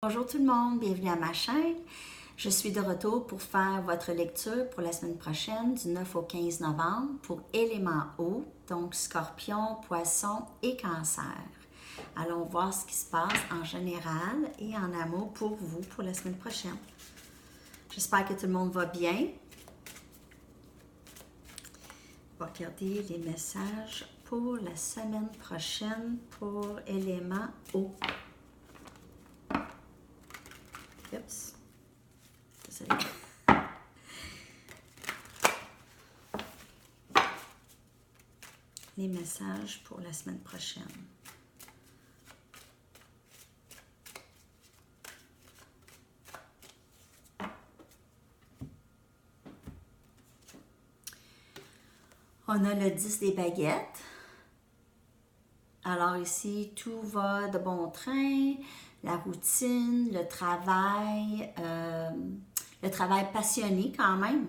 Bonjour tout le monde, bienvenue à ma chaîne. Je suis de retour pour faire votre lecture pour la semaine prochaine, du 9 au 15 novembre, pour élément eau, donc Scorpion, Poisson et Cancer. Allons voir ce qui se passe en général et en amour pour vous pour la semaine prochaine. J'espère que tout le monde va bien. On va regarder les messages pour la semaine prochaine pour élément eau. Oups. Désolée. Les messages pour la semaine prochaine. On a le 10 des baguettes. Alors ici, tout va de bon train, la routine, le travail passionné quand même.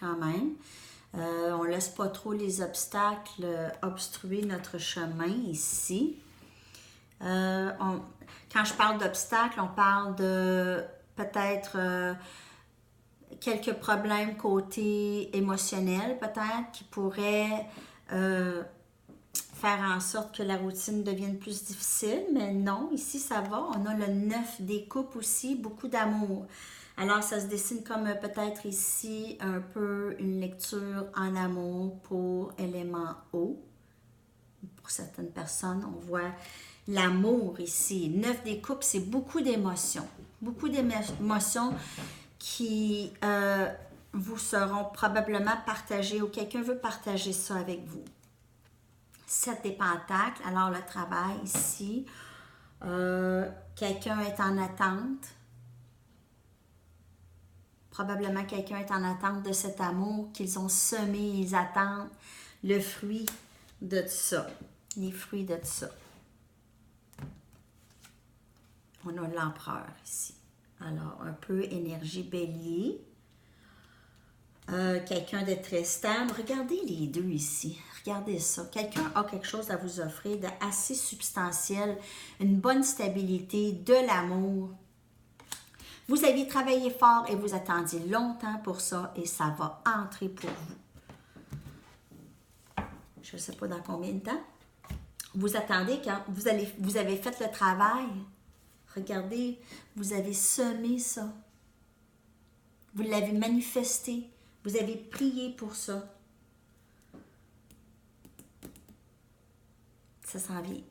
On ne laisse pas trop les obstacles obstruer notre chemin ici. Quand je parle d'obstacles, on parle de peut-être quelques problèmes côté émotionnel peut-être qui pourraient faire en sorte que la routine devienne plus difficile, mais non, ici ça va. On a le 9 des coupes aussi, beaucoup d'amour. Alors ça se dessine comme peut-être ici un peu une lecture en amour pour élément eau. Pour certaines personnes, on voit l'amour ici. 9 des coupes, c'est beaucoup d'émotions. Beaucoup d'émotions qui vous seront probablement partagées ou quelqu'un veut partager ça avec vous. 7 des pentacles, alors le travail ici, quelqu'un est en attente, probablement quelqu'un est en attente de cet amour qu'ils ont semé, ils attendent le fruit de ça, les fruits de ça. On a l'empereur ici, alors un peu énergie bélier. Quelqu'un de très stable. Regardez les deux ici. Regardez ça. Quelqu'un a quelque chose à vous offrir d'assez substantiel, une bonne stabilité, de l'amour. Vous aviez travaillé fort et vous attendiez longtemps pour ça et ça va entrer pour vous. Je ne sais pas dans combien de temps. Vous attendez quand vous avez fait le travail. Regardez, vous avez semé ça. Vous l'avez manifesté. Vous avez prié pour ça. Ça s'en vient.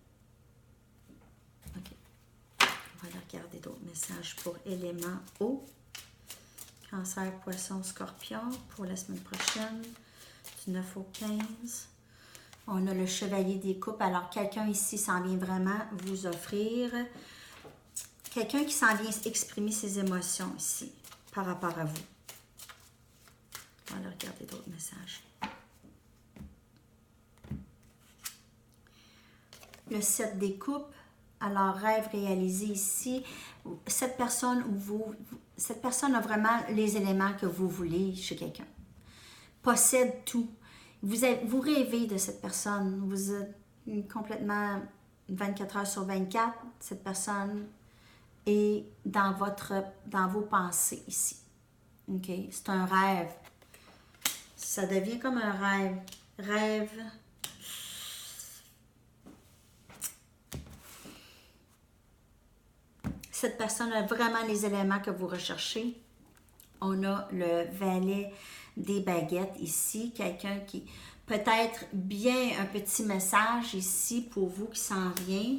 OK. On va aller regarder d'autres messages pour élément eau. Cancer, Poisson, Scorpion pour la semaine prochaine, du 9 au 15. On a le chevalier des coupes. Alors, quelqu'un ici s'en vient vraiment vous offrir. Quelqu'un qui s'en vient exprimer ses émotions ici par rapport à vous. On va aller regarder d'autres messages. Le 7 des coupes. Alors, rêve réalisé ici. Cette personne a vraiment les éléments que vous voulez chez quelqu'un. Possède tout. Vous rêvez de cette personne. Vous êtes complètement 24 heures sur 24. Cette personne est dans vos pensées ici. OK? C'est un rêve. Ça devient comme un rêve. Rêve. Cette personne a vraiment les éléments que vous recherchez. On a le valet des baguettes ici. Quelqu'un qui peut-être bien un petit message ici pour vous qui s'en vient.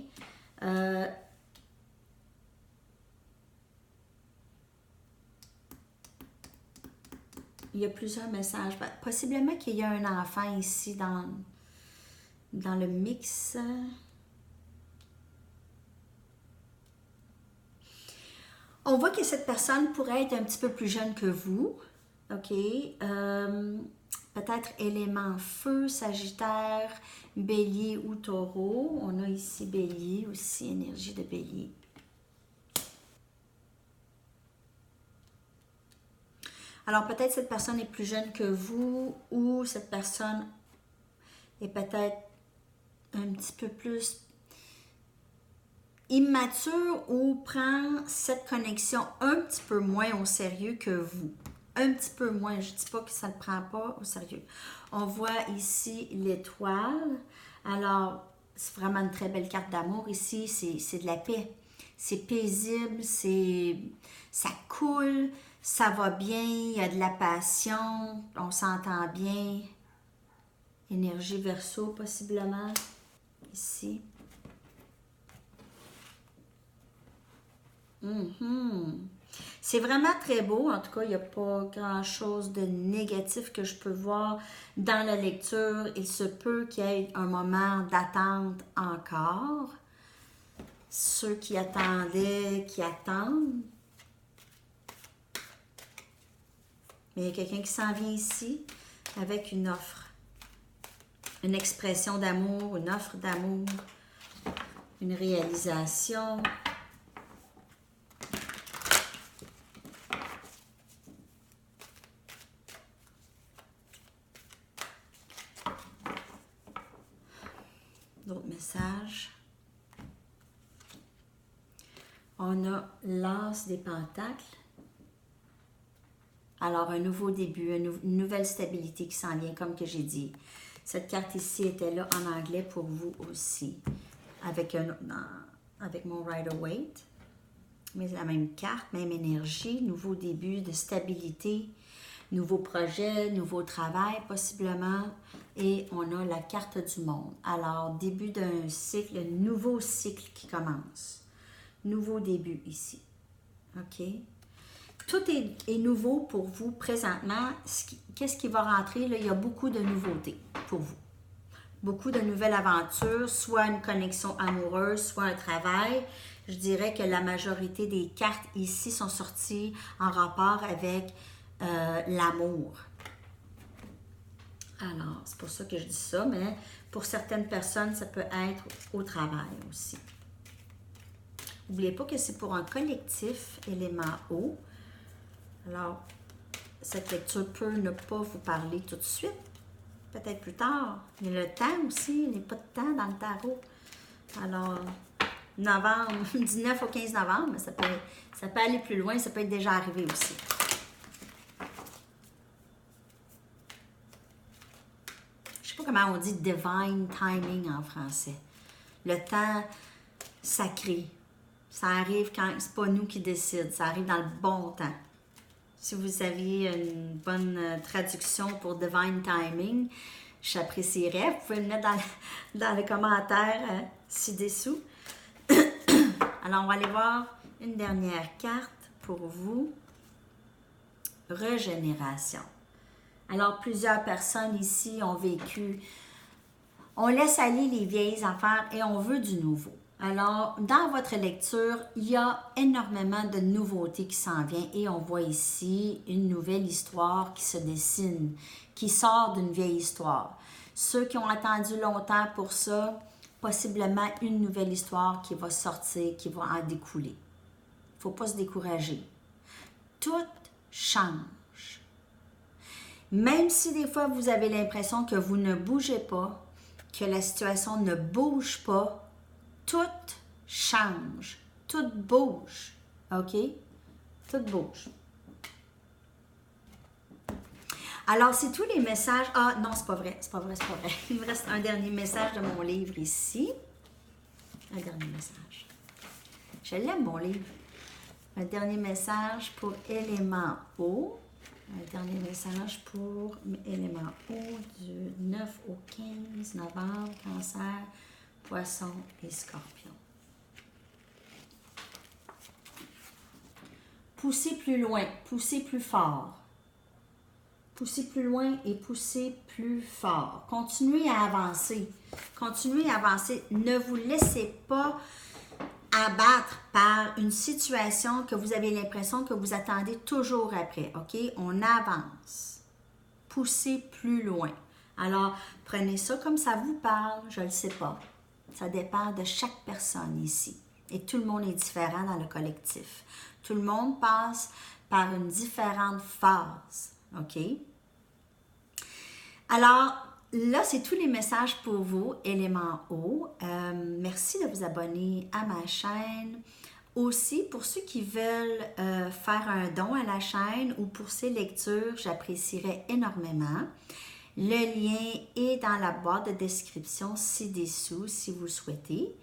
Il y a plusieurs messages. Possiblement qu'il y a un enfant ici dans le mix. On voit que cette personne pourrait être un petit peu plus jeune que vous. OK. Peut-être élément feu, Sagittaire, Bélier ou Taureau. On a ici Bélier aussi, énergie de Bélier. Alors, peut-être cette personne est plus jeune que vous ou cette personne est peut-être un petit peu plus immature ou prend cette connexion un petit peu moins au sérieux que vous. Un petit peu moins, je ne dis pas que ça ne le prend pas au sérieux. On voit ici l'étoile. Alors, c'est vraiment une très belle carte d'amour ici, c'est de la paix. C'est paisible, ça coule, ça va bien, il y a de la passion, on s'entend bien. Énergie Verseau possiblement, ici. C'est vraiment très beau. En tout cas, il n'y a pas grand-chose de négatif que je peux voir dans la lecture. Il se peut qu'il y ait un moment d'attente encore. Ceux qui attendaient, qui attendent. Mais il y a quelqu'un qui s'en vient ici avec une offre. Une expression d'amour, une offre d'amour, une réalisation. D'autres messages. On a l'As des Pentacles. Alors, un nouveau début, une nouvelle stabilité qui s'en vient, comme que j'ai dit. Cette carte ici était là en anglais pour vous aussi, avec mon Rider-Waite. Mais la même carte, même énergie, nouveau début de stabilité, nouveau projet, nouveau travail possiblement. Et on a la carte du monde. Alors, début d'un cycle, un nouveau cycle qui commence. Nouveau début ici. OK? Tout est nouveau pour vous présentement. Qu'est-ce qui va rentrer? Là, il y a beaucoup de nouveautés pour vous. Beaucoup de nouvelles aventures, soit une connexion amoureuse, soit un travail. Je dirais que la majorité des cartes ici sont sorties en rapport avec l'amour. Alors, c'est pour ça que je dis ça, mais pour certaines personnes, ça peut être au travail aussi. N'oubliez pas que c'est pour un collectif élément eau. Alors, cette lecture peut ne pas vous parler tout de suite, peut-être plus tard. Il y a le temps aussi, il n'y a pas de temps dans le tarot. Alors, novembre, du 9 au 15 novembre, ça peut aller plus loin, ça peut être déjà arrivé aussi. Je ne sais pas comment on dit divine timing en français. Le temps sacré. Ça arrive quand c'est pas nous qui décident, ça arrive dans le bon temps. Si vous aviez une bonne traduction pour Divine Timing, j'apprécierais. Vous pouvez le mettre dans les commentaires ci-dessous. Alors, on va aller voir une dernière carte pour vous. Régénération. Alors, plusieurs personnes ici ont vécu. On laisse aller les vieilles affaires et on veut du nouveau. Alors, dans votre lecture, il y a énormément de nouveautés qui s'en viennent et on voit ici une nouvelle histoire qui se dessine, qui sort d'une vieille histoire. Ceux qui ont attendu longtemps pour ça, possiblement une nouvelle histoire qui va sortir, qui va en découler. Il ne faut pas se décourager. Tout change. Même si des fois vous avez l'impression que vous ne bougez pas, que la situation ne bouge pas, tout change, tout bouge, OK? Tout bouge. Alors, c'est tous les messages... Ah, non, c'est pas vrai, c'est pas vrai, c'est pas vrai. Il me reste un dernier message de mon livre ici. Un dernier message. Je l'aime, mon livre. Un dernier message pour élément eau. Un dernier message pour élément eau du 9 au 15 novembre, Cancer, Poisson et Scorpion. Poussez plus loin, poussez plus fort. Poussez plus loin et poussez plus fort. Continuez à avancer. Continuez à avancer. Ne vous laissez pas abattre par une situation que vous avez l'impression que vous attendez toujours après. OK? On avance. Poussez plus loin. Alors, prenez ça comme ça vous parle. Je ne le sais pas. Ça dépend de chaque personne ici. Et tout le monde est différent dans le collectif. Tout le monde passe par une différente phase. OK? Alors, là, c'est tous les messages pour vous, élément eau. Merci de vous abonner à ma chaîne. Aussi, pour ceux qui veulent faire un don à la chaîne ou pour ces lectures, j'apprécierais énormément. Le lien est dans la boîte de description ci-dessous si vous souhaitez.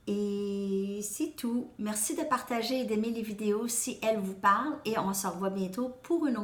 Et c'est tout. Merci de partager et d'aimer les vidéos si elles vous parlent et on se revoit bientôt pour une autre.